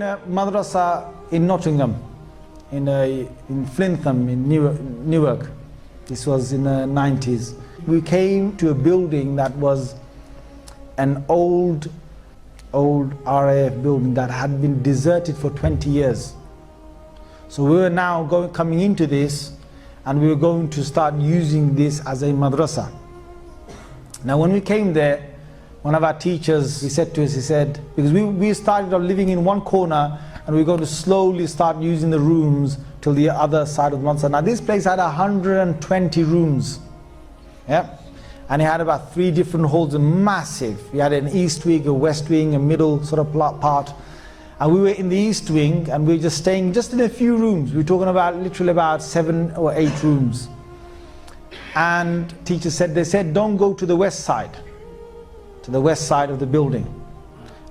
in a madrasa in Nottingham, in Flintham, in Newark. This was in the 90s. We came to a building that was an old RAF building that had been deserted for 20 years. So we were now coming into this, and we were going to start using this as a madrasa. Now when we came there, one of our teachers, he said to us, he said, because we started off living in one corner, and we're going to slowly start using the rooms till the other side of the madrasa. Now this place had 120 rooms, yeah, and it had about 3 different halls, massive. We had an east wing, a west wing, a middle sort of part, and we were in the east wing, and we were just staying just in a few rooms. We were talking about literally about 7 or 8 rooms. And teachers said, they said, don't go to the west side, of the building.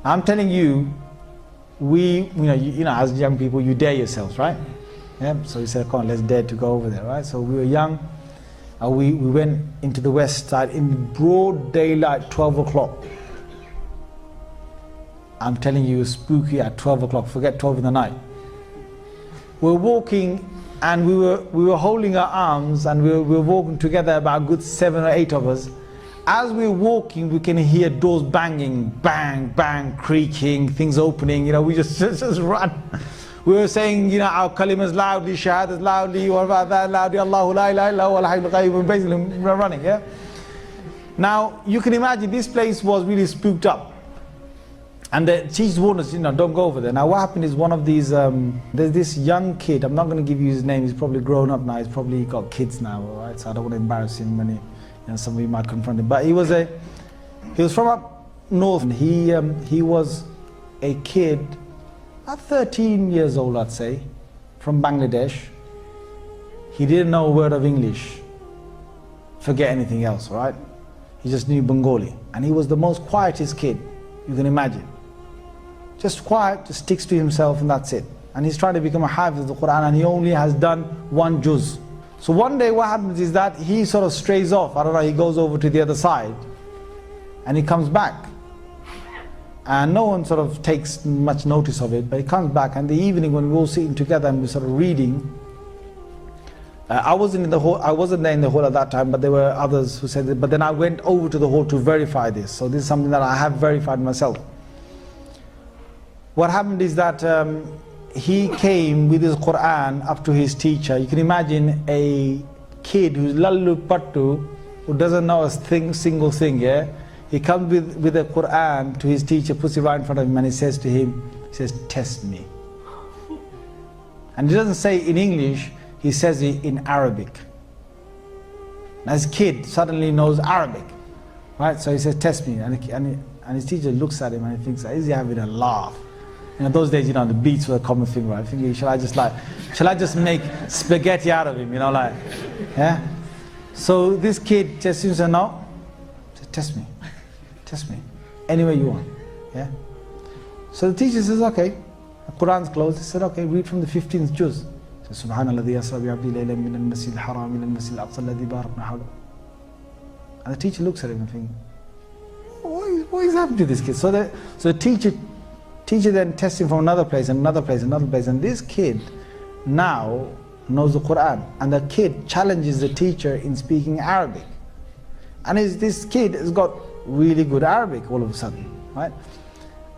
I'm telling you, you know, as young people, you dare yourselves, right? Yeah. So we said, come on, let's dare to go over there, right? So we were young. We went into the west side in broad daylight, 12 o'clock. I'm telling you, it was spooky at 12 o'clock. Forget 12 in the night. We're walking, and we were holding our arms, and we were walking together, about a good 7 or 8 of us. As we were walking, we can hear doors banging, bang, bang, creaking, things opening. You know, we just run. We were saying, you know, our kalimas loudly, shahadas loudly, what about that loudly, Allahu la ilaha illa huwa al-hayyul qayyum, basically we're running, yeah? Now, you can imagine this place was really spooked up. And the teachers warned us, you know, don't go over there. Now what happened is one of these, there's this young kid, I'm not going to give you his name, he's probably grown up now, he's probably got kids now, all right? So I don't want to embarrass him when some of you might confront him. But he was from up north, and he was a kid, about 13 years old, I'd say, from Bangladesh. He didn't know a word of English. Forget anything else, right? He just knew Bengali. And he was the most quietest kid you can imagine. Just quiet, just sticks to himself, and that's it. And he's trying to become a hafiz of the Quran, and he only has done 1 juz. So one day what happens is that he sort of strays off. I don't know, he goes over to the other side, and he comes back. And no one sort of takes much notice of it, but he comes back, and the evening when we're all sitting together and we're sort of reading, I wasn't there in the hall at that time, but there were others who said it. But then I went over to the hall to verify this. So this is something that I have verified myself. What happened is that he came with his Quran up to his teacher. You can imagine a kid who's lallu pattu, who doesn't know a single thing, yeah? He comes with the Quran to his teacher, puts it right in front of him, and he says to him, he says, test me. And he doesn't say in English, he says it in Arabic. Now his kid suddenly knows Arabic, right? So he says, test me. And his teacher looks at him and he thinks, is he having a laugh? You know, those days, you know, the beats were a common thing, right? Thinking, shall I just make spaghetti out of him, you know, like, yeah? So this kid just says, no, test me, any way you want, yeah? So the teacher says, okay, the Quran's closed. He said, okay, read from the 15th juz. Subhanalladhi asra bi abdi laylan min al-masjid al-haram ila al-masjid al-aqsa alladhi barakna hawla. And the teacher looks at him and thinks, what is happening to this kid? So the teacher then tests him from another place, and this kid now knows the Quran, and the kid challenges the teacher in speaking Arabic. And this kid has got really good Arabic all of a sudden, right?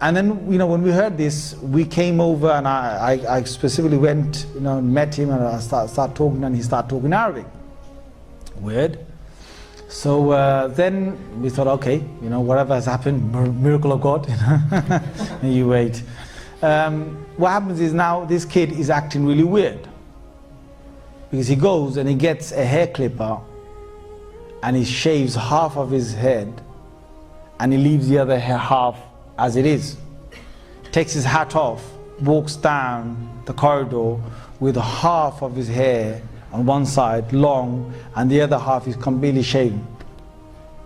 And then, you know, when we heard this, we came over, and I specifically went, you know, met him, and I started talking, and he started talking Arabic. Weird. So then we thought, okay, you know, whatever has happened, miracle of God, you know. You wait. What happens is now this kid is acting really weird, because he goes and he gets a hair clipper and he shaves half of his head and he leaves the other half as it is. Takes his hat off, walks down the corridor with half of his hair on one side long and the other half is completely shaven.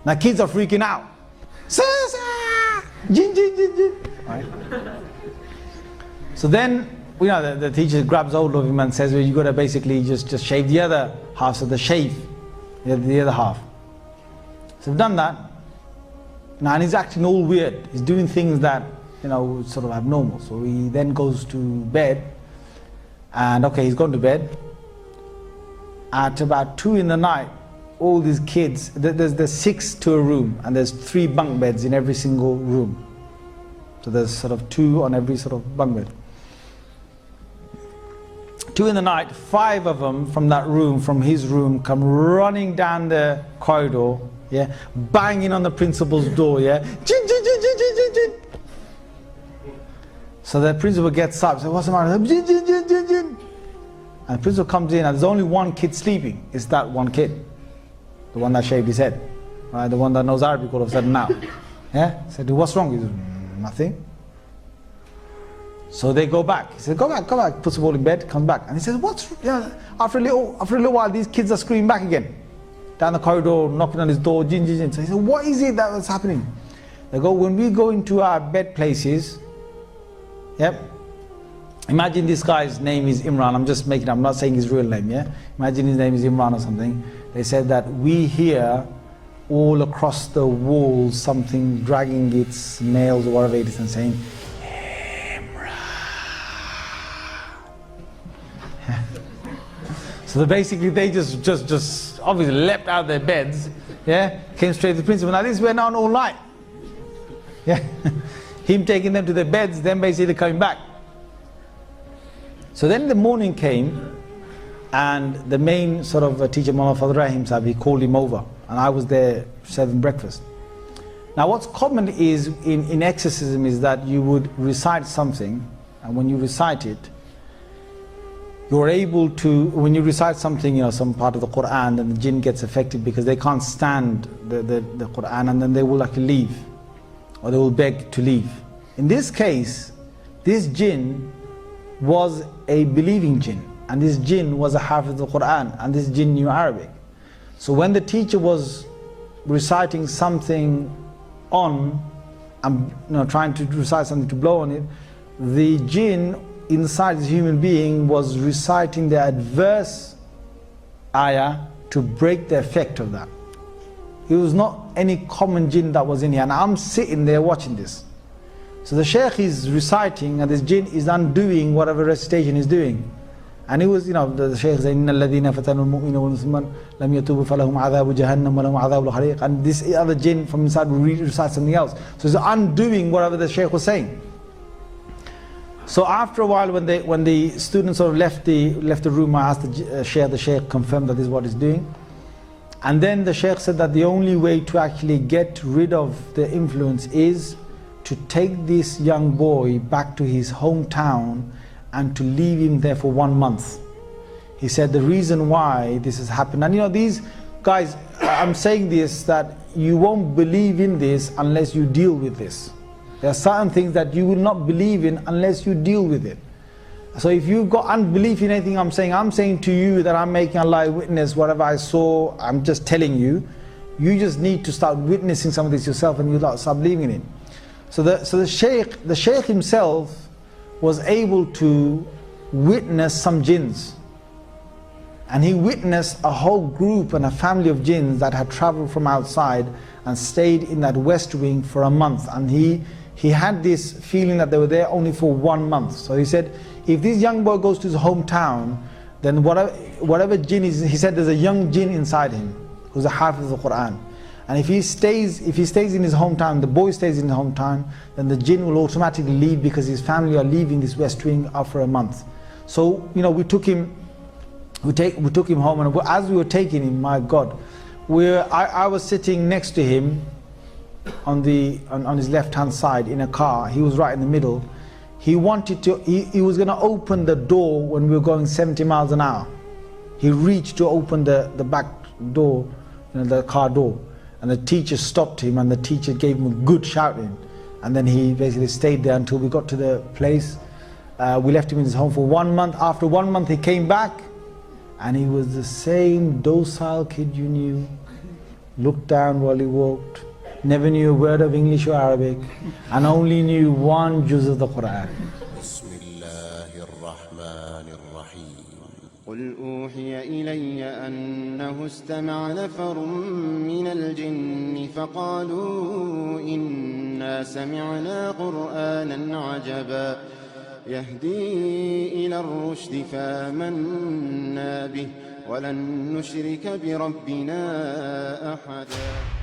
Now kids are freaking out. Djin, djin, djin, djin. Right? So then, you know, the teacher grabs hold of him and says, well, you got to basically just shave the other half, so the shave the other half. So we've done that. Now, and he's acting all weird. He's doing things that sort of abnormal. So he then goes to bed, and okay, he's gone to bed. At about 2 in the night, all these kids, there's 6 to a room, and there's 3 bunk beds in every single room. So there's sort of 2 on every sort of bunk bed. 2 in the night, 5 of them from that room, from his room, come running down the corridor, yeah, banging on the principal's door, yeah. Djin, djin, djin, djin, djin, djin. So the principal gets up, says, "What's the matter?" Djin, djin, djin, djin, djin. And the principal comes in, and there's only one kid sleeping. It's that one kid, the one that shaved his head, right? The one that knows Arabic all of a sudden now. Yeah? He said, "What's wrong?" He said, "Nothing." So they go back. He said, go back. Puts the ball in bed, comes back. And he says, after a little while, these kids are screaming back again. Down the corridor, knocking on his door, jin, jin, jin. So he said, "What is it that was happening?" They go, "When we go into our bed places," yep. Imagine this guy's name is Imran. I'm not saying his real name, yeah? Imagine his name is Imran or something. They said that we hear all across the wall something dragging its nails or whatever it is and saying, so basically they just obviously leapt out of their beds, yeah, came straight to the principal. Now this went on all night, yeah. Him taking them to their beds, then basically coming back. So then the morning came, and the main sort of teacher, Mullah Fadl Rahim Sahib, he called him over, and I was there serving breakfast. Now what's common is in exorcism is that you would recite something, and when you recite it, you're able to, when you recite something, some part of the Quran, then the jinn gets affected because they can't stand the Quran, and then they will actually leave, or they will beg to leave. In this case, this jinn was a believing jinn, and this jinn was a hafiz of the Quran, and this jinn knew Arabic. So when the teacher was reciting something on, and trying to recite something to blow on it, the jinn inside this human being was reciting the adverse ayah to break the effect of that. It was not any common jinn that was in here, and I'm sitting there watching this. So the Shaykh is reciting, and this jinn is undoing whatever recitation he's doing. And it was, the Shaykh said, "Inna alladhina fatanu al-mu'mina wal-musliman lam yatubu falahum adhabu jahannam wa lahum adhabu al-hariq." And this other jinn from inside will recite something else. So it's undoing whatever the Shaykh was saying. So after a while, when the students sort of left the room, I asked the Shaykh confirmed that this is what he's doing. And then the Shaykh said that the only way to actually get rid of the influence is to take this young boy back to his hometown and to leave him there for 1 month. He said the reason why this has happened, and these guys, I'm saying this, that you won't believe in this unless you deal with this. There are certain things that you will not believe in unless you deal with it. So if you've got unbelief in anything I'm saying to you that I'm making Allah witness, whatever I saw, I'm just telling you. You just need to start witnessing some of this yourself, and you'll start believing in it. So the Shaykh himself was able to witness some jinns. And he witnessed a whole group and a family of jinns that had traveled from outside and stayed in that west wing for a month. And he had this feeling that they were there only for 1 month. So he said, if this young boy goes to his hometown, then whatever jinn is, he said there's a young jinn inside him who's a hafiz of the Quran. And if he stays in his hometown, the boy stays in his hometown, then the jinn will automatically leave because his family are leaving this west wing after a month. So we took him home, and as we were taking him, my God, I was sitting next to him on his left hand side in a car. He was right in the middle. He wanted to, he was going to open the door when we were going 70 miles an hour. He reached to open the back door, the car door. And the teacher stopped him, and the teacher gave him a good shouting. And then he basically stayed there until we got to the place. We left him in his home for 1 month. After 1 month he came back, and he was the same docile kid you knew. Looked down while he walked, never knew a word of English or Arabic, and only knew 1 juz of the Quran. قل أوحي إلي أنه استمع نفر من الجن فقالوا إن إنا سمعنا قرآنا عجبا يهدي إلى الرشد فآمنا به ولن نشرك بربنا أحدا.